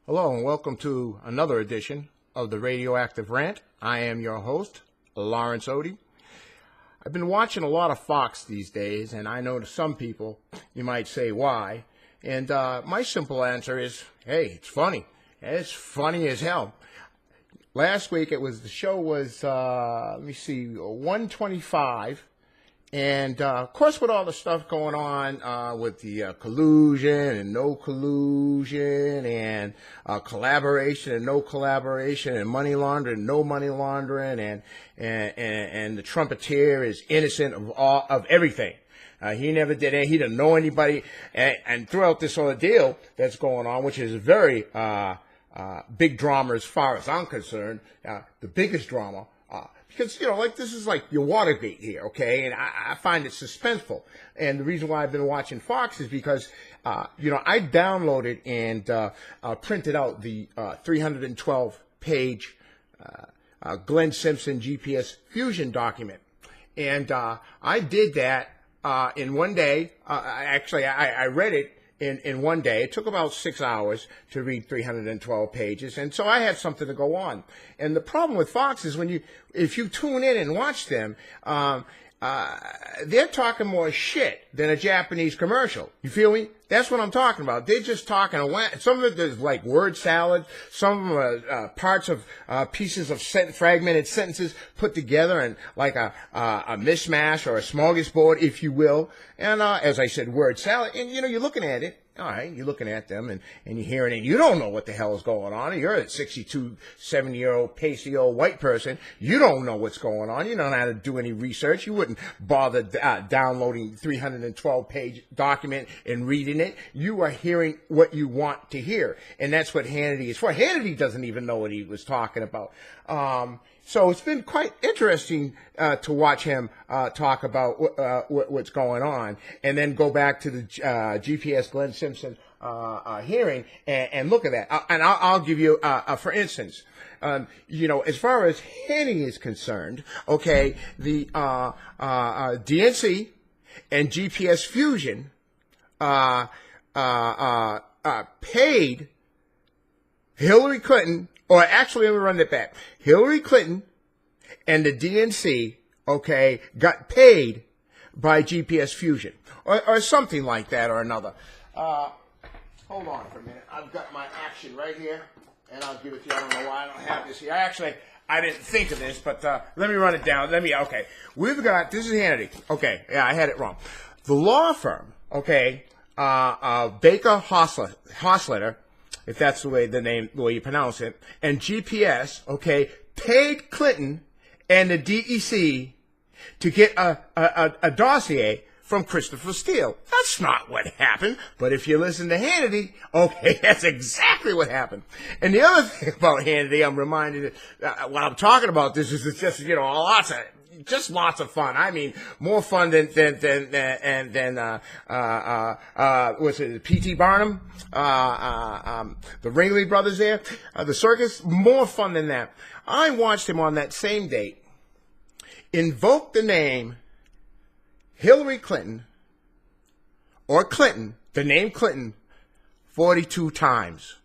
Hello and welcome to another edition of the Radioactive Rant. I am your host, Lawrence Odie. I've been watching a lot of Fox these days, and I know to some people, you might say, why? And my simple answer is, hey, it's funny. It's funny as hell. Last week, the show was, 125. And, of course, with all the stuff going on with the collusion and no collusion and collaboration and no collaboration and money laundering and no money laundering and the trumpeter is innocent of everything. He never did it. He didn't know anybody. And throughout this ordeal that's going on, which is very big drama as far as I'm concerned, the biggest drama, because, this is like your Watergate here, okay? And I find it suspenseful. And the reason why I've been watching Fox is because, I downloaded and printed out the 312-page Glenn Simpson GPS Fusion document. And I did that in one day. I read it in one day. It took about 6 hours to read 312 pages. And so I had something to go on. And the problem with Fox is if you tune in and watch them, they're talking more shit than a Japanese commercial. You feel me? That's what I'm talking about. They're just talking. Some of it is like word salad. Some of them are parts of pieces of fragmented sentences put together and like a mishmash or a smorgasbord, if you will. And as I said, word salad. And you're looking at it. All right, you're looking at them and you're hearing it. You don't know what the hell is going on. You're a 62, 70-year-old, pasty old white person. You don't know what's going on. You don't know how to do any research. You wouldn't bother downloading 312-page document and reading it. You are hearing what you want to hear. And that's what Hannity is for. Hannity doesn't even know what he was talking about. So it's been quite interesting to watch him talk about what's going on, and then go back to the GPS Glenn Simpson hearing and look at that. And I'll give you, for instance, as far as Hannity is concerned, okay, the DNC and GPS Fusion paid Hillary Clinton. Or actually, let me run that back. Hillary Clinton and the DNC, okay, got paid by GPS Fusion. Or something like that or another. Hold on for a minute. I've got my action right here, and I'll give it to you. I don't know why I don't have this here. I didn't think of this, but let me run it down. Okay. This is Hannity. Okay, yeah, I had it wrong. The law firm, okay, Baker Hostetler, if that's the way you pronounce it, and GPS, okay, paid Clinton and the DEC to get a dossier from Christopher Steele. That's not what happened. But if you listen to Hannity, okay, that's exactly what happened. And the other thing about Hannity, I'm reminded what I'm talking about this is it's just, lots of fun. I mean, more fun than what's it, P.T. Barnum, the Ringling Brothers there, the circus, more fun than that. I watched him on that same date invoke the name Hillary Clinton or Clinton, the name Clinton, 42 times.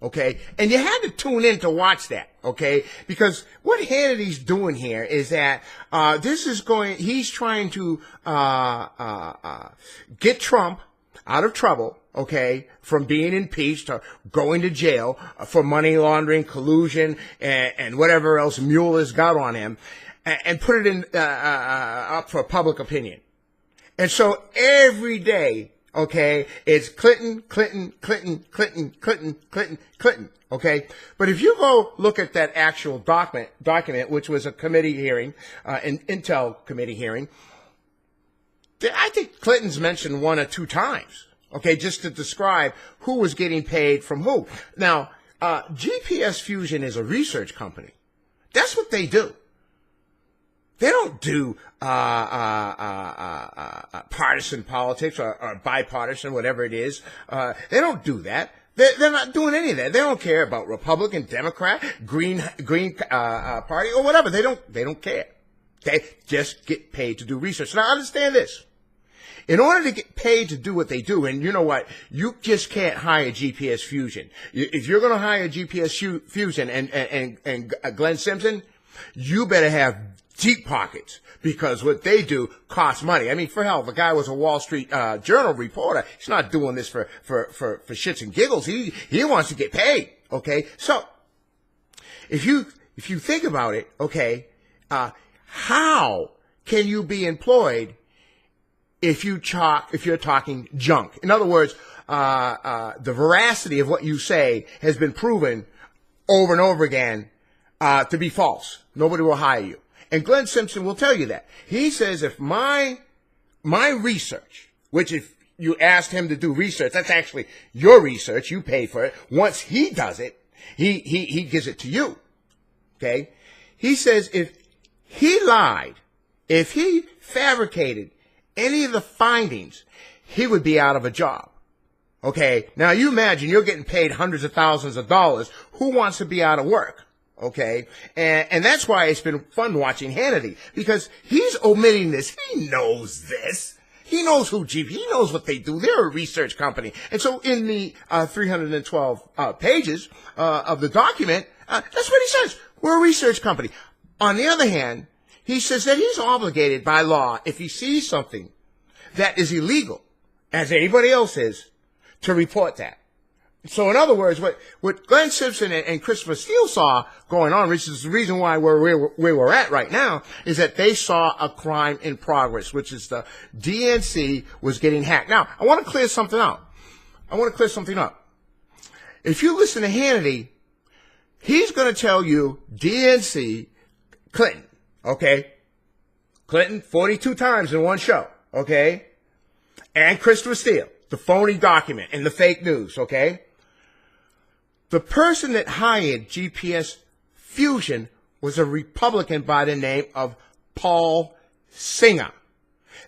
Okay, and you had to tune in to watch that, okay? Because what Hannity's doing here is that he's trying to get Trump out of trouble, okay, from being impeached or going to jail for money laundering, collusion, and whatever else Mueller's got on him, and put it up for public opinion. And so every day, okay, it's Clinton, okay? But if you go look at that actual document, which was a committee hearing, an Intel committee hearing, I think Clinton's mentioned one or two times, okay, just to describe who was getting paid from who. Now, GPS Fusion is a research company. That's what they do. They don't do partisan politics or bipartisan, whatever it is. They don't do that. They're not doing any of that. They don't care about Republican, Democrat, Green Party, or whatever. They don't care. They just get paid to do research. Now, understand this. In order to get paid to do what they do, and you know what, you just can't hire GPS Fusion. If you're going to hire GPS Fusion and Glenn Simpson, you better have deep pockets, because what they do costs money. I mean, for hell, the guy was a Wall Street Journal reporter. He's not doing this for shits and giggles. He wants to get paid. Okay, so if you think about it, okay, how can you be employed if you're talking junk? In other words, the veracity of what you say has been proven over and over again to be false. Nobody will hire you. And Glenn Simpson will tell you that. He says if my research, which if you asked him to do research, that's actually your research, you pay for it. Once he does it, he gives it to you. Okay? He says if he lied, if he fabricated any of the findings, he would be out of a job. Okay? Now you imagine you're getting paid hundreds of thousands of dollars. Who wants to be out of work? Okay? And that's why it's been fun watching Hannity, because he's omitting this. He knows this. He knows who he knows what they do. They're a research company. And so in the 312 pages of the document, that's what he says. We're a research company. On the other hand, he says that he's obligated by law, if he sees something that is illegal, as anybody else is, to report that. So in other words, what Glenn Simpson and Christopher Steele saw going on, which is the reason why where we're at right now, is that they saw a crime in progress, which is the DNC was getting hacked. Now, I want to clear something out. If you listen to Hannity, he's going to tell you DNC, Clinton, okay? Clinton 42 times in one show, okay? And Christopher Steele, the phony document and the fake news, okay? The person that hired GPS Fusion was a Republican by the name of Paul Singer.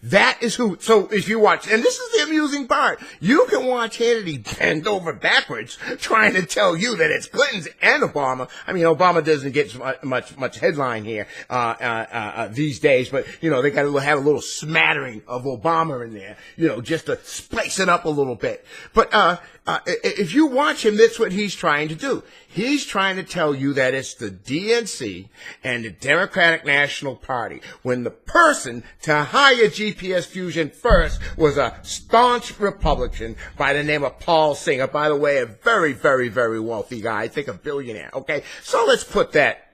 That is who. So if you watch, and this is the amusing part, you can watch Hannity bend over backwards trying to tell you that it's Clinton's and Obama. I mean, Obama doesn't get much headline here these days, but you know they got to have a little smattering of Obama in there, you know, just to spice it up a little bit. But if you watch him, that's what he's trying to do. He's trying to tell you that it's the DNC and the Democratic National Party, when the person to hire GPS Fusion first was a staunch Republican by the name of Paul Singer. By the way, a very, very, very wealthy guy. I think a billionaire. Okay, so let's put that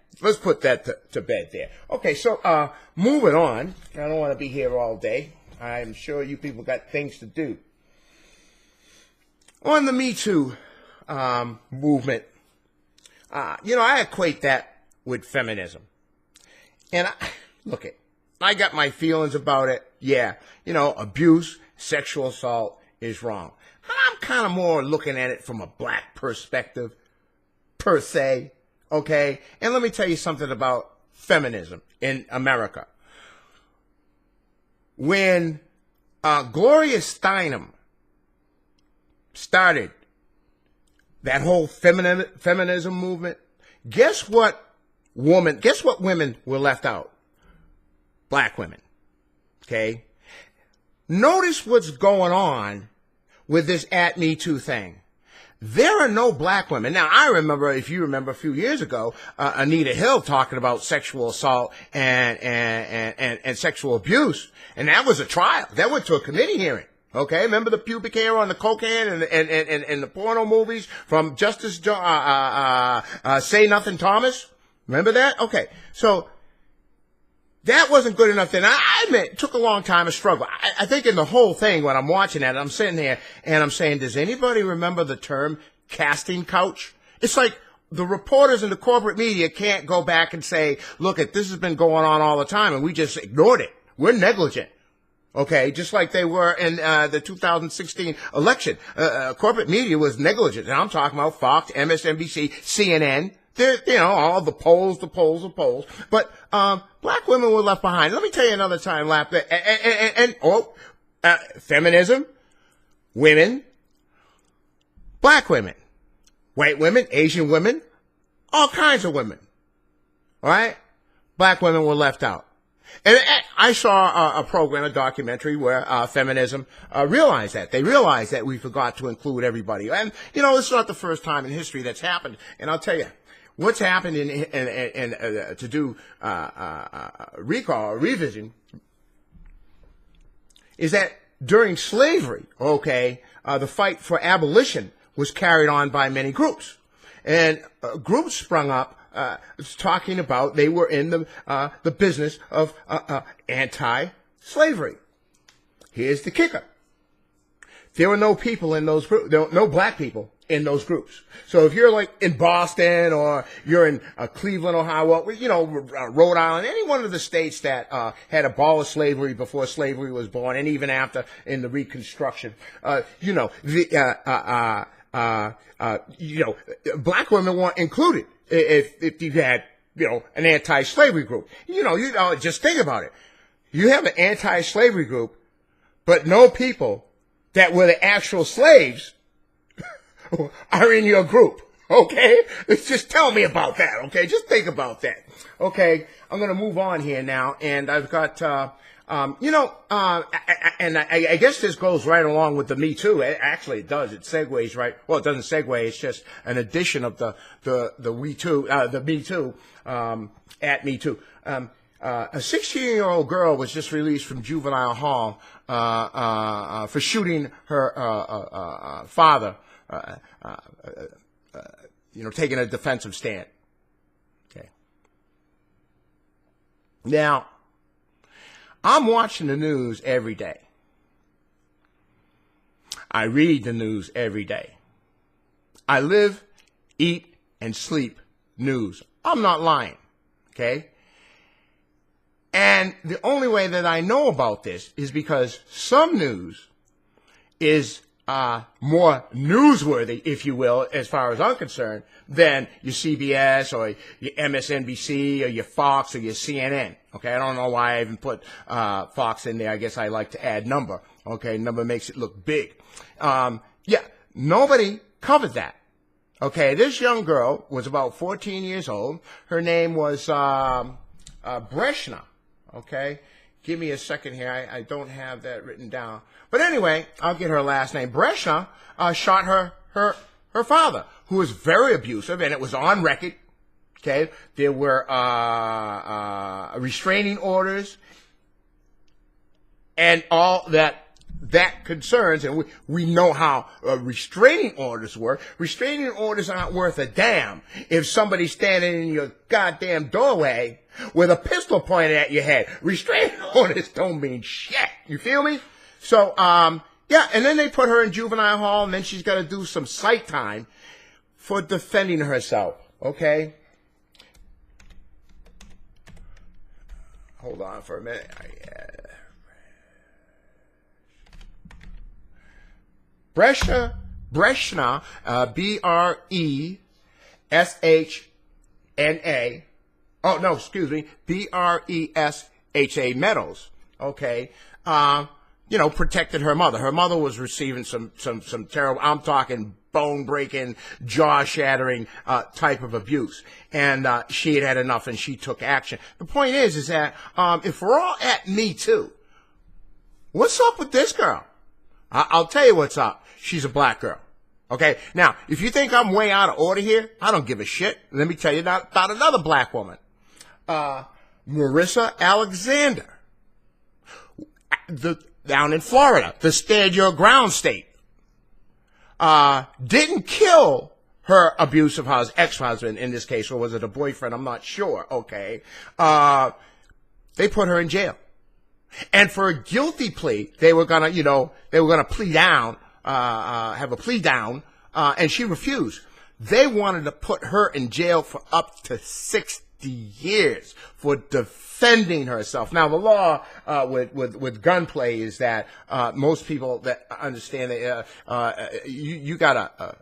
to bed there. Okay, so moving on. I don't want to be here all day. I'm sure you people got things to do. On the Me Too movement, I equate that with feminism. And I got my feelings about it. Yeah, abuse, sexual assault is wrong. But I'm kind of more looking at it from a black perspective, per se, okay? And let me tell you something about feminism in America. When Gloria Steinem started that whole feminism movement, guess what women were left out? Black women. Okay? Notice what's going on with this at Me Too thing. There are no black women. Now, I remember, if you remember a few years ago, Anita Hill talking about sexual assault and sexual abuse. And that was a trial. That went to a committee hearing. Okay, remember the pubic hair on the cocaine and the porno movies from Justice Say Nothing Thomas? Remember that? Okay, so that wasn't good enough then. I admit, it took a long time, a struggle. I think in the whole thing, when I'm watching that, I'm sitting there and I'm saying, does anybody remember the term casting couch? It's like the reporters in the corporate media can't go back and say, look, this has been going on all the time and we just ignored it. We're negligent. Okay, just like they were in the 2016 election. Corporate media was negligent. And I'm talking about Fox, MSNBC, CNN. They're, all the polls. But black women were left behind. Let me tell you another time, Lap. Feminism, women, black women, white women, Asian women, all kinds of women. All right? Black women were left out. And I saw a program, a documentary where feminism realized that. They realized that we forgot to include everybody. And, you know, it's not the first time in history that's happened. And I'll tell you, what's happened to do recall or revision is that during slavery, okay, the fight for abolition was carried on by many groups. And groups sprung up talking about they were in the business of anti-slavery. Here's the kicker. There were no people in those groups, no black people in those groups. So if you're like in Boston or you're in Cleveland, Ohio, you know, Rhode Island, any one of the states that had abolished slavery before slavery was born, and even after in the Reconstruction, you know, black women weren't included if you had, you know, an anti-slavery group. You know, just think about it. You have an anti-slavery group, but no people that were the actual slaves are in your group. Okay? Just tell me about that. Okay? Just think about that. Okay? I'm going to move on here now, and I've got, I guess this goes right along with the Me Too. Actually, it does. It segues right. Well, it doesn't segue. It's just an addition of the Me Too, at Me Too. A 16-year-old girl was just released from juvenile hall for shooting her father. Taking a defensive stand. Okay. Now, I'm watching the news every day. I read the news every day. I live, eat, and sleep news. I'm not lying. Okay? And the only way that I know about this is because some news is more newsworthy, if you will, as far as I'm concerned, than your CBS or your MSNBC or your Fox or your CNN. Okay, I don't know why I even put Fox in there. I guess I like to add number. Okay, number makes it look big. Nobody covered that. Okay, this young girl was about 14 years old. Her name was Breshna. Okay, give me a second here. I don't have that written down. But anyway, I'll get her last name. Breshna shot her father, who was very abusive, and it was on record. Okay, there were restraining orders and all that concerns, and we know how restraining orders work. Restraining orders aren't worth a damn if somebody's standing in your goddamn doorway with a pistol pointed at your head. Restraining orders don't mean shit. You feel me? So, and then they put her in juvenile hall, and then she's got to do some sight time for defending herself. Okay? Hold on for a minute. Breshna, B-R-E-S-H-N-A. Oh, no, excuse me. B-R-E-S-H-A Meadows. Okay. Protected her mother. Her mother was receiving some terrible, I'm talking bone-breaking, jaw-shattering type of abuse. And she had had enough, and she took action. The point is that if we're all at Me Too, what's up with this girl? I'll tell you what's up. She's a black girl. Okay? Now, if you think I'm way out of order here, I don't give a shit. Let me tell you about another black woman. Marissa Alexander. Down in Florida, the stand your ground state. Didn't kill her abusive ex-husband in this case, or was it a boyfriend? I'm not sure. Okay. They put her in jail. And for a guilty plea, they were gonna plea down, have a plea down, and she refused. They wanted to put her in jail for up to 60 years for defending herself. Now, the law with gunplay is that most people that understand that you gotta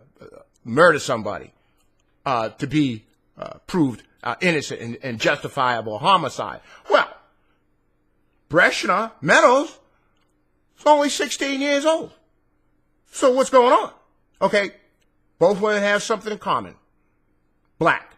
murder somebody to be proved innocent and justifiable homicide. Well, Breshna Meadows is only 16 years old. So what's going on? Okay, both women have something in common. Black.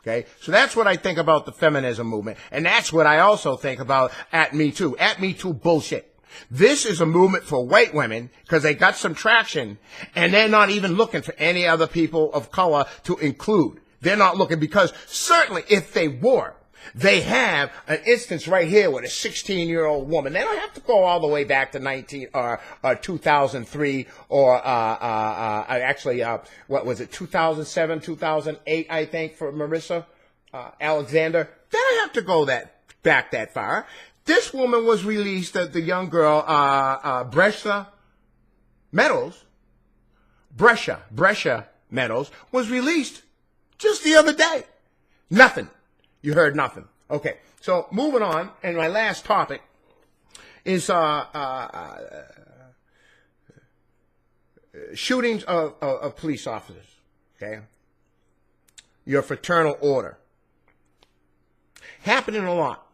Okay, so that's what I think about the feminism movement, and that's what I also think about at Me Too. At Me Too bullshit. This is a movement for white women because they got some traction, and they're not even looking for any other people of color to include. They're not looking because certainly if they were, they have an instance right here with a 16-year-old woman. They don't have to go all the way back to 2003 or actually what was it, 2007, 2008, I think, for Marissa Alexander. They don't have to go back that far. This woman was released, the young girl, Brescia Meadows was released just the other day. Nothing. You heard nothing. Okay, so moving on, and my last topic is shootings of police officers. Okay, your fraternal order happening a lot.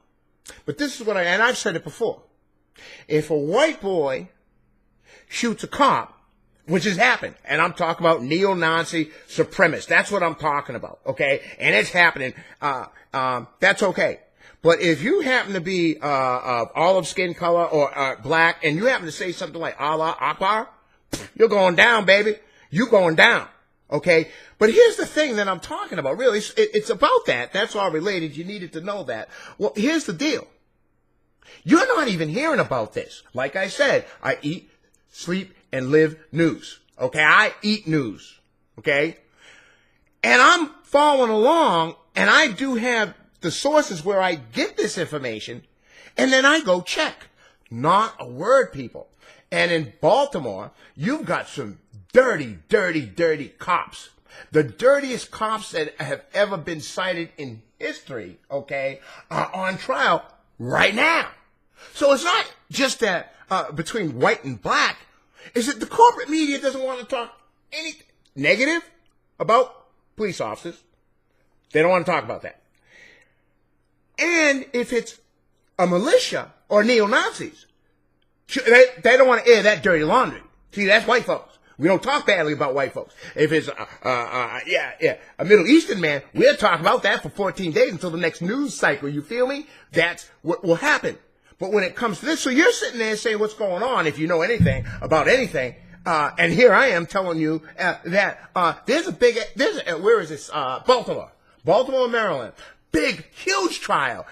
But this is what and I've said it before. If a white boy shoots a cop, which has happened, and I'm talking about neo-Nazi supremacists. That's what I'm talking about, okay? And it's happening. That's okay. But if you happen to be olive skin color or black, and you happen to say something like Allah Akbar, you're going down, baby. You're going down, okay? But here's the thing that I'm talking about. Really, it's about that. That's all related. You needed to know that. Well, here's the deal. You're not even hearing about this. Like I said, I eat, sleep, and live news. Okay? I eat news. Okay? And I'm following along, and I do have the sources where I get this information, and then I go check. Not a word, people. And in Baltimore, you've got some dirty, dirty, dirty cops. The dirtiest cops that have ever been cited in history, okay, are on trial right now. So it's not just that between white and black. Is that the corporate media doesn't want to talk anything negative about police officers. They don't want to talk about that. And if it's a militia or neo-Nazis, they don't want to air that dirty laundry. See, that's white folks. We don't talk badly about white folks. If it's a Middle Eastern man, we'll talk about that for 14 days until the next news cycle. You feel me? That's what will happen. But when it comes to this, so you're sitting there saying what's going on if you know anything about anything. And here I am telling you that where is this? Baltimore, Maryland. Big, huge trial.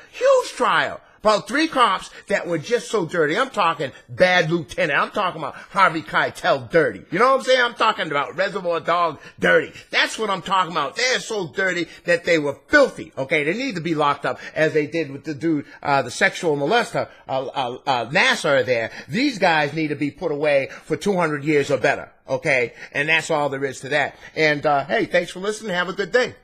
About 3 cops that were just so dirty. I'm talking bad lieutenant. I'm talking about Harvey Keitel dirty. You know what I'm saying? I'm talking about Reservoir Dogs dirty. That's what I'm talking about. They're so dirty that they were filthy. Okay, they need to be locked up as they did with the dude, the sexual molester, Nassar there. These guys need to be put away for 200 years or better. Okay, and that's all there is to that. And hey, thanks for listening. Have a good day.